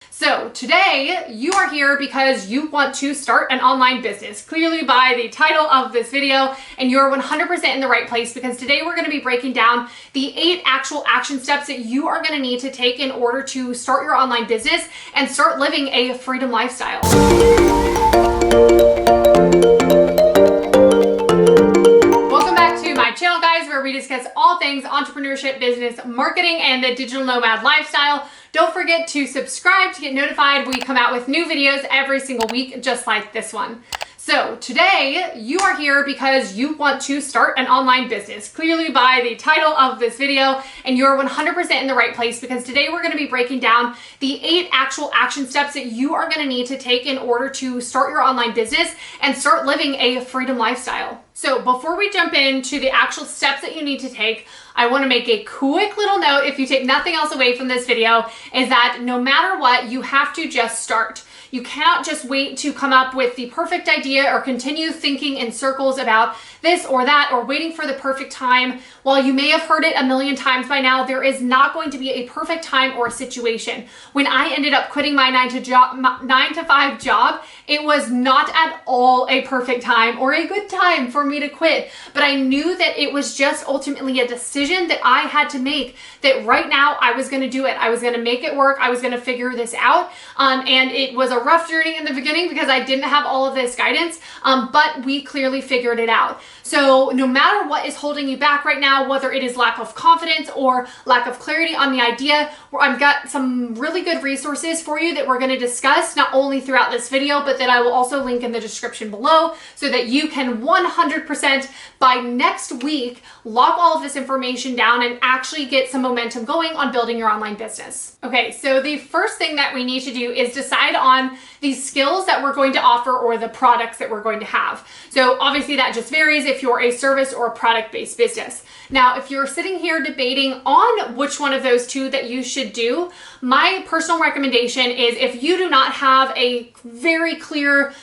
So today you are here because you want to start an online business, clearly by the title of this video, and you're 100% in the right place because today we're going to be breaking down the 8 actual action steps that you are going to need to take in order to start your online business and start living a freedom lifestyle. Welcome back to my channel, guys, where we discuss all things entrepreneurship, business, marketing, and the digital nomad lifestyle. Don't forget to subscribe to get notified. We come out with new videos every single week, just like this one. So today you are here because you want to start an online business, clearly by the title of this video, and you're 100% in the right place because today we're going to be breaking down the 8 actual action steps that you are going to need to take in order to start your online business and start living a freedom lifestyle. So before we jump into the actual steps that you need to take, I want to make a quick little note, if you take nothing else away from this video, is that no matter what, you have to just start. You cannot just wait to come up with the perfect idea or continue thinking in circles about this or that or waiting for the perfect time. While you may have heard it a million times by now, there is not going to be a perfect time or a situation. When I ended up quitting my 9 to 5 job, it was not at all a perfect time or a good time for me to quit. But I knew that it was just ultimately a decision that I had to make, that right now I was going to do it. I was going to make it work. I was going to figure this out. And it was a rough journey in the beginning because I didn't have all of this guidance, but we clearly figured it out. So no matter what is holding you back right now, whether it is lack of confidence or lack of clarity on the idea, I've got some really good resources for you that we're going to discuss not only throughout this video, but that I will also link in the description below so that you can 100% by next week lock all of this information down and actually get some momentum going on building your online business. Okay, so the first thing that we need to do is decide on the skills that we're going to offer or the products that we're going to have. So obviously that just varies if you're a service or a product-based business. Now, if you're sitting here debating on which one of those two that you should do, my personal recommendation is if you do not have a very clear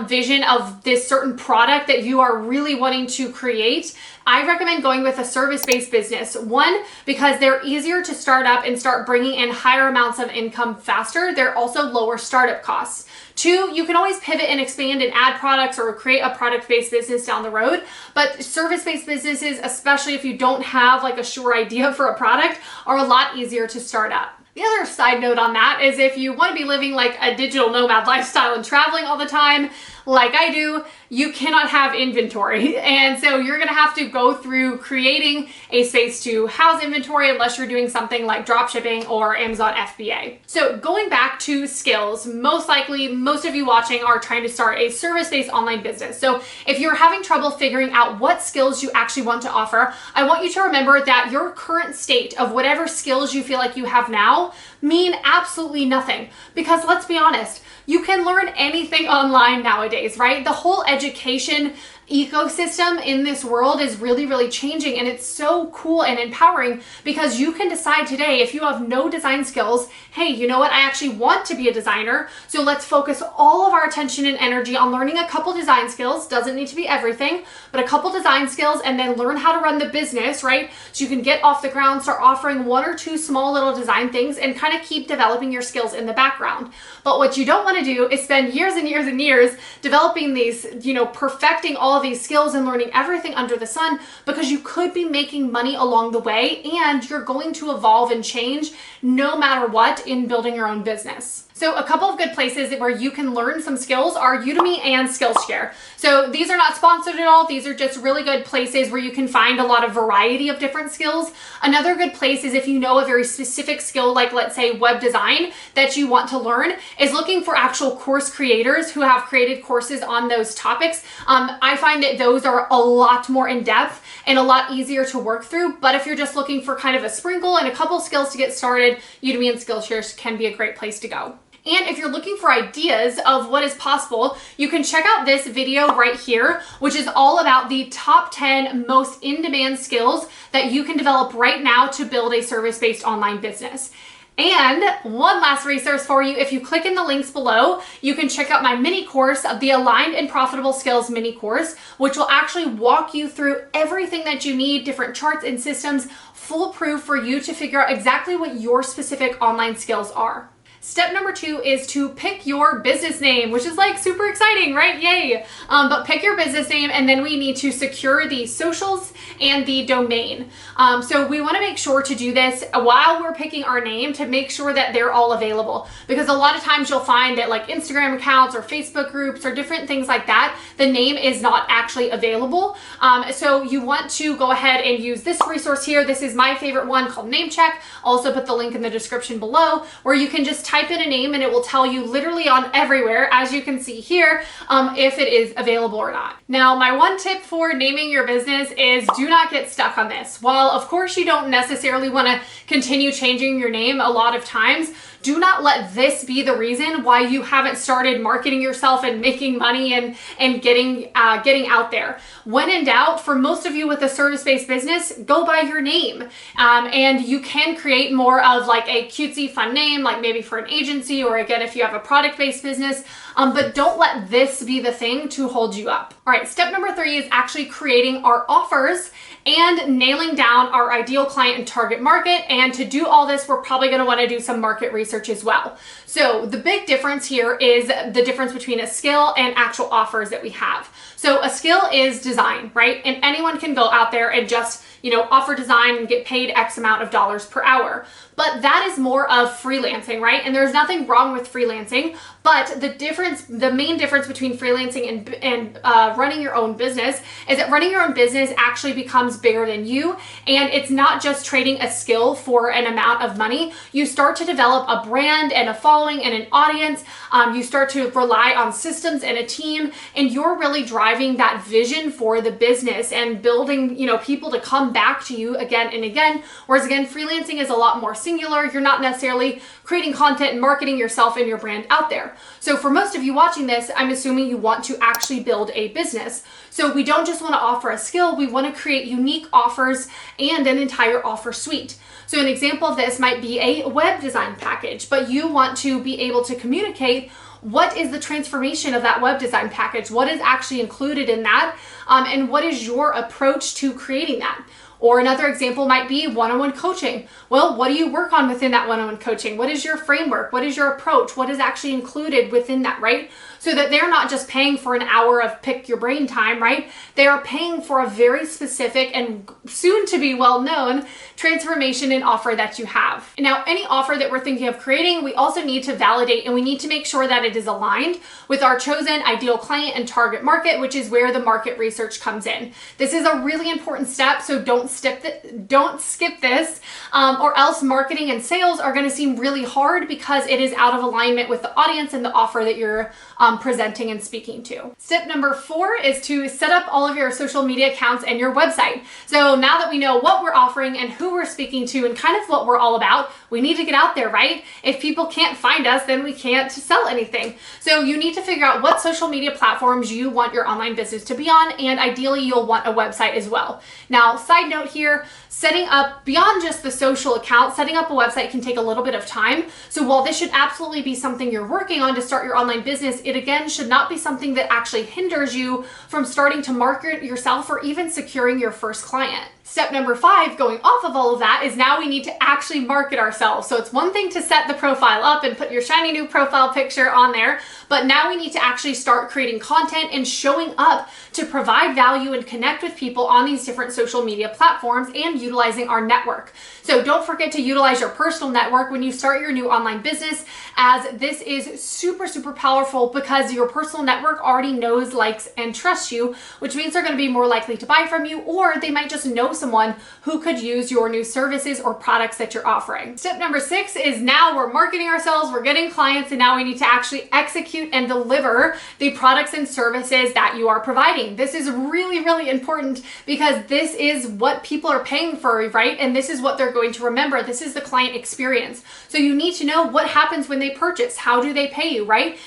vision of this certain product that you are really wanting to create, I recommend going with a service-based business. One, because they're easier to start up and start bringing in higher amounts of income faster. They're also lower startup costs. 2, you can always pivot and expand and add products or create a product-based business down the road. But service-based businesses, especially if you don't have like a sure idea for a product, are a lot easier to start up. The other side note on that is if you want to be living like a digital nomad lifestyle and traveling all the time, like I do, you cannot have inventory. And so you're going to have to go through creating a space to house inventory unless you're doing something like dropshipping or Amazon FBA. So going back to skills, most likely most of you watching are trying to start a service-based online business. So if you're having trouble figuring out what skills you actually want to offer, I want you to remember that your current state of whatever skills you feel like you have now mean absolutely nothing. Because let's be honest, you can learn anything online nowadays, right? The whole education ecosystem in this world is really, really changing, and it's so cool and empowering because you can decide today, if you have no design skills, hey, you know what? I actually want to be a designer, so let's focus all of our attention and energy on learning a couple design skills. Doesn't need to be everything, but a couple design skills, and then learn how to run the business, right? So you can get off the ground, start offering 1 or 2 small little design things and kind of keep developing your skills in the background. But what you don't want to do is spend years and years and years developing these, perfecting all of these skills and learning everything under the sun, because you could be making money along the way and you're going to evolve and change no matter what in building your own business. So a couple of good places where you can learn some skills are Udemy and Skillshare. So these are not sponsored at all. These are just really good places where you can find a lot of variety of different skills. Another good place is if you know a very specific skill, like let's say web design, that you want to learn, is looking for actual course creators who have created courses on those topics. I find that those are a lot more in depth and a lot easier to work through. But if you're just looking for kind of a sprinkle and a couple skills to get started, Udemy and Skillshare can be a great place to go. And if you're looking for ideas of what is possible, you can check out this video right here, which is all about the top 10 most in-demand skills that you can develop right now to build a service-based online business. And one last resource for you, if you click in the links below, you can check out my mini course, the Aligned and Profitable Skills mini course, which will actually walk you through everything that you need, different charts and systems, foolproof for you to figure out exactly what your specific online skills are. Step number 2 is to pick your business name, which is like super exciting, right? Yay. But pick your business name, and then we need to secure the socials and the domain. So we want to make sure to do this while we're picking our name to make sure that they're all available, because a lot of times you'll find that like Instagram accounts or Facebook groups or different things like that, the name is not actually available. So you want to go ahead and use this resource here. This is my favorite one called NameCheck. I'll also put the link in the description below, where you can just type in a name and it will tell you literally on everywhere, as you can see here, if it is available or not. Now, my one tip for naming your business is do not get stuck on this. While of course you don't necessarily want to continue changing your name a lot of times, do not let this be the reason why you haven't started marketing yourself and making money and getting out there. When in doubt, for most of you with a service-based business, go by your name. And you can create more of like a cutesy fun name, like maybe for an agency, or again, if you have a product-based business, but don't let this be the thing to hold you up. All right, step number 3 is actually creating our offers and nailing down our ideal client and target market. And to do all this, we're probably going to want to do some market research as well. So the big difference here is the difference between a skill and actual offers that we have. So a skill is design, right? And anyone can go out there and just, offer design and get paid X amount of dollars per hour. But that is more of freelancing, right? And there's nothing wrong with freelancing, but the main difference between freelancing and running your own business is that running your own business actually becomes bigger than you. And it's not just trading a skill for an amount of money. You start to develop a brand and a following and an audience. You start to rely on systems and a team, and you're really driving that vision for the business and building, people to come back to you again and again. Whereas again, freelancing is a lot more singular. You're not necessarily creating content and marketing yourself and your brand out there. So for most of you watching this, I'm assuming you want to actually build a business. So we don't just want to offer a skill, we want to create unique offers and an entire offer suite. So an example of this might be a web design package, but you want to be able to communicate what is the transformation of that web design package, what is actually included in that, and what is your approach to creating that. Or another example might be one-on-one coaching. Well, what do you work on within that one-on-one coaching? What is your framework? What is your approach? What is actually included within that, right? So that they're not just paying for an hour of pick your brain time, right? They are paying for a very specific and soon to be well-known transformation and offer that you have. Now, any offer that we're thinking of creating, we also need to validate, and we need to make sure that it is aligned with our chosen ideal client and target market, which is where the market research comes in. This is a really important step, so don't skip this, or else marketing and sales are going to seem really hard because it is out of alignment with the audience and the offer that you're presenting and speaking to. Step number 4 is to set up all of your social media accounts and your website. So now that we know what we're offering and who we're speaking to and kind of what we're all about, we need to get out there, right? If people can't find us, then we can't sell anything. So you need to figure out what social media platforms you want your online business to be on, and ideally you'll want a website as well. Now, side note here, setting up beyond just the social account, setting up a website can take a little bit of time. So while this should absolutely be something you're working on to start your online business, it again should not be something that actually hinders you from starting to market yourself or even securing your first client. Step number 5, going off of all of that, is now we need to actually market ourselves. So it's one thing to set the profile up and put your shiny new profile picture on there, but now we need to actually start creating content and showing up to provide value and connect with people on these different social media platforms and utilizing our network. So don't forget to utilize your personal network when you start your new online business, as this is super, super powerful because your personal network already knows, likes, and trusts you, which means they're going to be more likely to buy from you, or they might just know someone who could use your new services or products that you're offering. Step number 6 is now we're marketing ourselves, we're getting clients, and now we need to actually execute and deliver the products and services that you are providing. This is really, really important because this is what people are paying for, right? And this is what they're going to remember. This is the client experience. So you need to know what happens when they purchase. How do they pay you, right?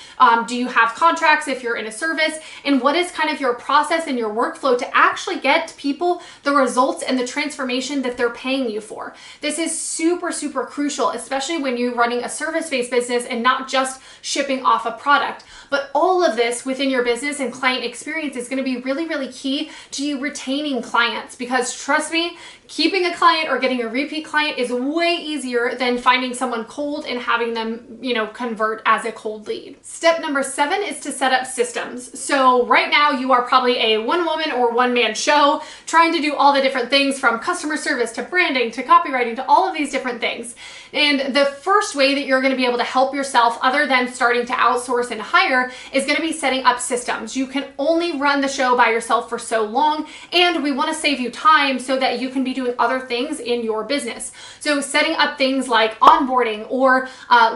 Do you have contracts if you're in a service? And what is kind of your process and your workflow to actually get people the results results and the transformation that they're paying you for. This is super, super crucial, especially when you're running a service-based business and not just shipping off a product. But all of this within your business and client experience is going to be really, really key to you retaining clients, because trust me, keeping a client or getting a repeat client is way easier than finding someone cold and having them, convert as a cold lead. Step number 7 is to set up systems. So right now you are probably a one-woman or one-man show trying to do all the different things, from customer service to branding to copywriting to all of these different things. And the first way that you're going to be able to help yourself, other than starting to outsource and hire, is going to be setting up systems. You can only run the show by yourself for so long, and we want to save you time so that you can be doing other things in your business. So setting up things like onboarding or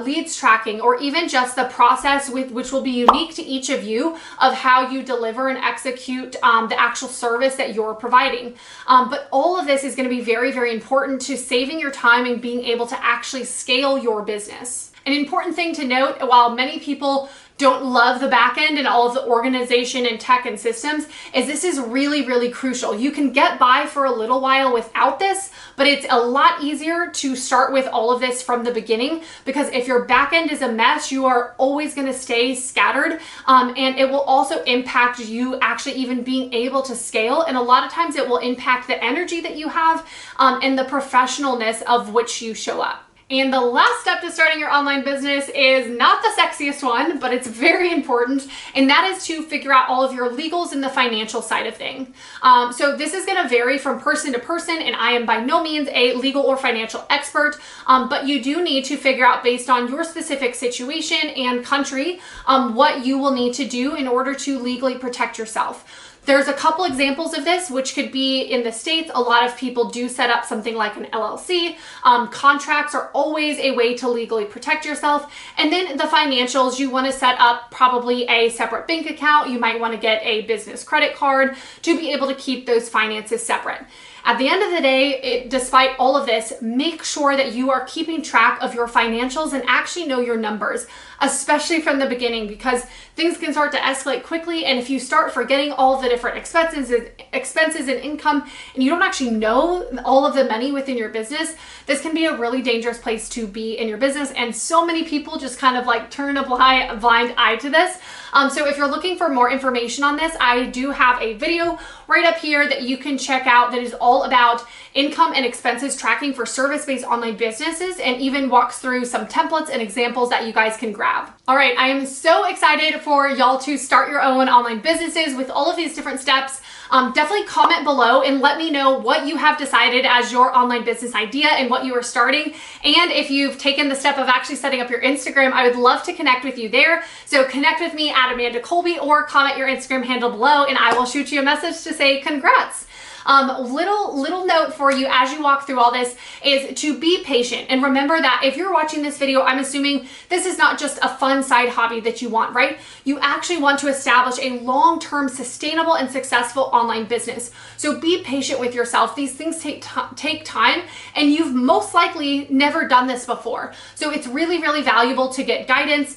leads tracking, or even just the process which will be unique to each of you of how you deliver and execute the actual service that you're providing. But all of this is going to be very, very important to saving your time and being able to actually scale your business. An important thing to note, while many people don't love the back end and all of the organization and tech and systems, is this is really, really crucial. You can get by for a little while without this, but it's a lot easier to start with all of this from the beginning, because if your back end is a mess, you are always going to stay scattered, and it will also impact you actually even being able to scale. And a lot of times it will impact the energy that you have and the professionalness of which you show up. And the last step to starting your online business is not the sexiest one, but it's very important, and that is to figure out all of your legals and the financial side of things. So this is going to vary from person to person, and I am by no means a legal or financial expert, but you do need to figure out, based on your specific situation and country, what you will need to do in order to legally protect yourself. There's a couple examples of this, which could be in the States. A lot of people do set up something like an LLC. Contracts are always a way to legally protect yourself. And then the financials, you want to set up probably a separate bank account. You might want to get a business credit card to be able to keep those finances separate. At the end of the day, despite all of this, make sure that you are keeping track of your financials and actually know your numbers, especially from the beginning, because things can start to escalate quickly. And if you start forgetting all of the different expenses and income, and you don't actually know all of the money within your business, this can be a really dangerous place to be in your business. And so many people just kind of like turn a blind eye to this. So if you're looking for more information on this, I do have a video right up here that you can check out that is all about income and expenses tracking for service-based online businesses, and even walks through some templates and examples that you guys can grab. All right, I am so excited for y'all to start your own online businesses with all of these different steps. Definitely comment below and let me know what you have decided as your online business idea and what you are starting. And if you've taken the step of actually setting up your Instagram, I would love to connect with you there. So connect with me at Amanda Colby, or comment your Instagram handle below and I will shoot you a message to say congrats. Little note for you as you walk through all this is to be patient, and remember that if you're watching this video, I'm assuming this is not just a fun side hobby that you want, right? You actually want to establish a long-term sustainable and successful online business. So be patient with yourself. These things take time, and you've most likely never done this before. So it's really, really valuable to get guidance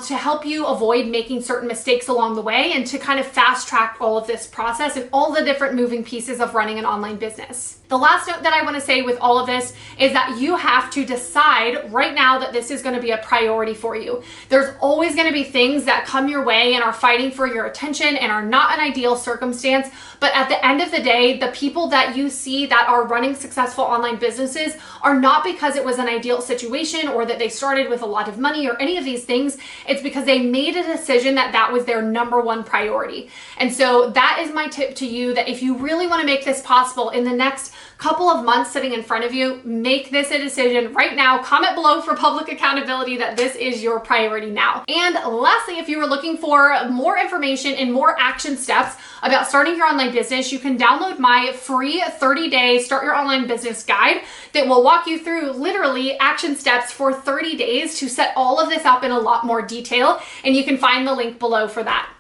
to help you avoid making certain mistakes along the way, and to kind of fast track all of this process and all the different moving pieces of running an online business. The last note that I want to say with all of this is that you have to decide right now that this is going to be a priority for you. There's always going to be things that come your way and are fighting for your attention and are not an ideal circumstance. But at the end of the day, the people that you see that are running successful online businesses are not because it was an ideal situation or that they started with a lot of money or any of these things. It's because they made a decision that that was their number one priority. And so that is my tip to you, that if you really want to make this possible in the next couple of months sitting in front of you, make this a decision right now. Comment below for public accountability that this is your priority now. And lastly, if you are looking for more information and more action steps about starting your online business, you can download my free 30-day Start Your Online Business guide that will walk you through literally action steps for 30 days to set all of this up in a lot more detail. And you can find the link below for that.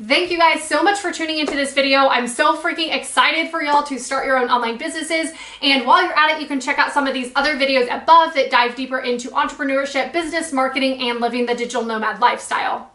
Thank you guys so much for tuning into this video. I'm so freaking excited for y'all to start your own online businesses. And while you're at it, you can check out some of these other videos above that dive deeper into entrepreneurship, business marketing, and living the digital nomad lifestyle.